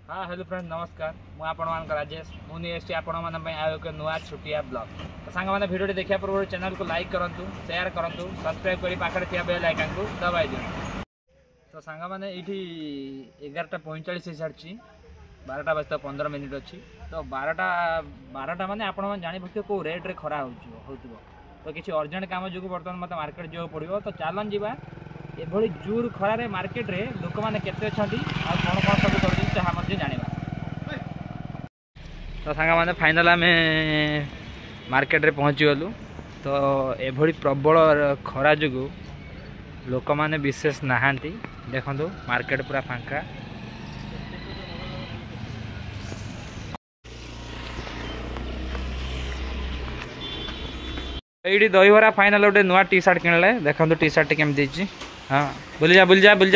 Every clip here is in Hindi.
हाँ हेलो फ्रेंड नमस्कार मुझे राजेश मुझे एस आपण एक नुआ छुटिया ब्लॉग तो सांग मैंने भिडियो देखा पूर्व चैनल को लाइक करूँ शेयर करूँ सब्सक्राइब कर पाखे थी बेल आइकन को दबाई दिखाँ तो सांग मैंने ये 11:45 सारी 12टा बजता 15 मिनिट अच्छी तो 12टा माने आपण जानी पड़े कौ रेट्रे खरा हो तो किसी अर्जेंट काम जो बर्तमान मत मार्केट जाओ पड़ो तो चलन जा एभली जोर खरारे मार्केट रे लोक मैंने केते अछंती आ कौन कौन सब कर जहाँ जाना तो सांग मैंने फाइनल आम मार्केट रे पहुँची गलु तो एभली प्रबल खरा जो लोक मैंने विशेष नहांती देखो मार्केट पूरा फांका ये दहीबरा फाइनल गोटे नुआ टी सार्ट किणले देखो टी सार्ट केमती हाँ बुली जा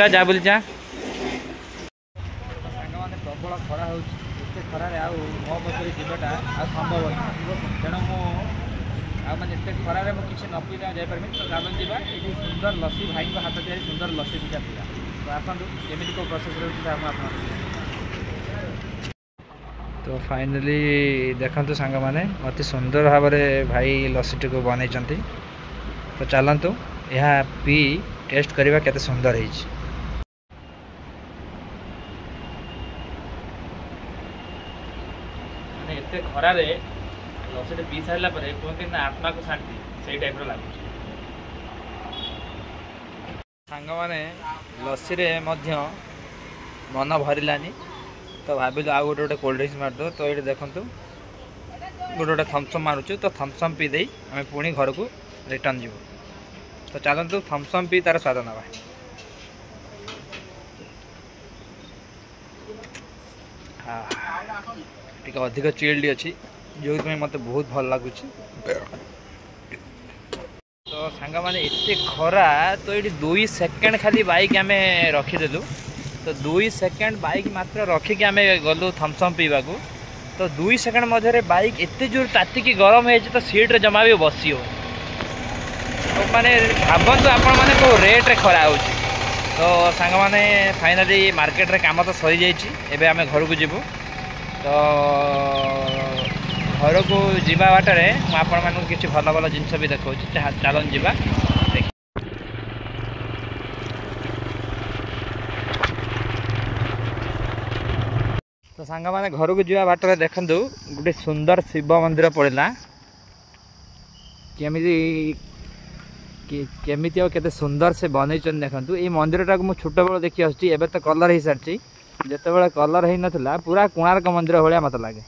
जा बुली जा सांग मैंने प्रबल खरा हो खरारे मो पचर जीवाटा संभव तेणु मुझे एत खरारे मुझे किसी न पीला जापर तो चालन जा ये सुंदर लस्सी भाई हाथ तैयारी सुंदर लस्सी दुटा पीला तो आसतु केमी कौ प्रोसेस रही तो फाइनली देखते सांग मैंने अति सुंदर भाव में भाई लस्सी को बनई तो चलतु यह पी टेस्ट करवा केते सुंदर है एत खरारे लस्सी पी सारा कहते ना आत्मा को शांति से टाइप लगुच सांग मैंने लस्सी रे मध्य मन भरलानी तो भाविल आ गोटे गोटे कोल्ड ड्रिंक्स मारद तो ये देखूँ गोटे गोटे थम्सअप मारुचु तो थम्सअप पी दे आम पुणी घर को रिटर्न जीव तो चलतु थम्सअप पी तार स्वाद ना टी अधिक चिल्ड अच्छी जो मत बहुत भल लगुच तो सांग मैंने एत खरा तो ये 2 सेकेंड खाली बाइक आम रखीदेलु तो 2 सेकेंड बाइक मात्र रखिकी आम गलु थम्सअप पीवा तो 2 सेकेंड मध्य बाइक एत जोर तातिकी गरम है तो सीट्रे जमा भी बसी हो तो माने भावतु आपण मैंने कौ रेट्रे खरा हो तो सांग मैंने फाइनाली मार्केट रे काम तो सरी जाइए आम घर को जीवु तो घर को जीवा बाटरे आपण मानक किसी भल भल जिनस भी देखा चलन जीवा तो सांग मैंने घर को जीवा बाटर देखु गोटे सुंदर शिव मंदिर पड़ा केमी केते सुंदर से बनई देखु ये मंदिरटा को मुझे छोट बेल देखी आसुची एबे तो कलर हो सारी जिते कलर हो नाला पूरा कोणार्क मंदिर भाया मत लगे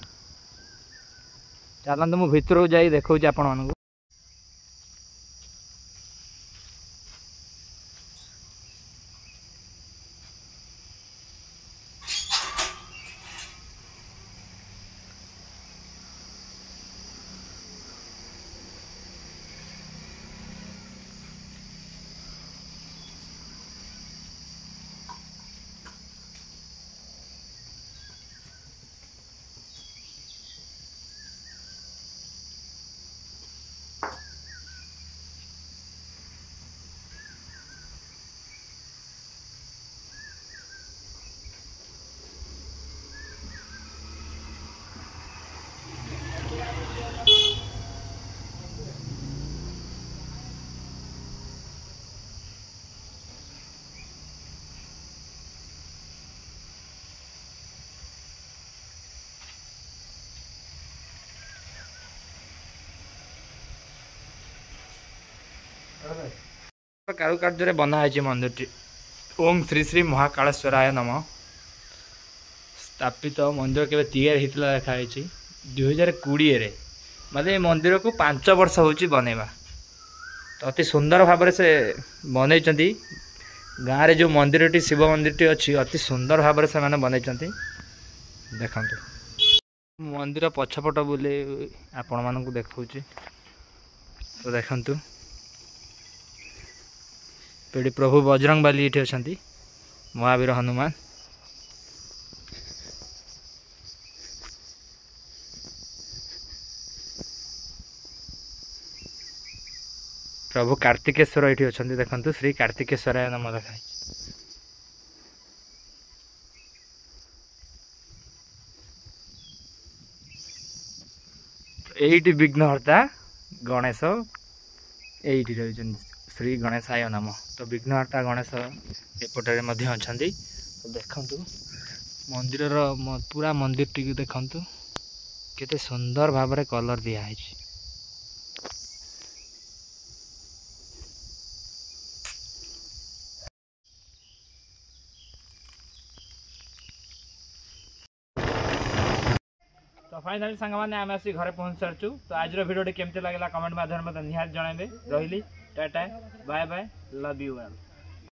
चलते मुझे भितर को जाई देखा आपण मानक कारुकार्य बनाई मंदिर ओम श्री श्री महाकालेश्वराय नम स्थापित मंदिर के लिखाई 2020 मतलब मंदिर को 5 वर्ष हो बनवा तो अति सुंदर भाव से बनई गाँव रे जो मंदिर शिव मंदिर अच्छी अति सुंदर भाव से मैंने बनई देखु मंदिर पछपट बुले आपण मानक देखा तो देखु पेड़ी प्रभु बजरंग बाली ये अच्छा महावीर हनुमान प्रभु कार्तिकेश्वर ये अच्छा देखु श्री कार्तिकेश्वराय नम लिखाई एहिटी विघ्नहर्ता गणेश एहिटी रही श्री गणेशाय नाम। तो विघ्नहर्ता गणेश एपटे अच्छा देखु मंदिर पूरा मंदिर टी देखु केते सुंदर भाव में कलर दिखाई। तो फाइनाली सांग मैंने आम आसी घरे पहुंच सारचु। तो आज वीडियो केमती लगे कमेंट माध्यम निहात जनइबे। रही tata bye bye love you all.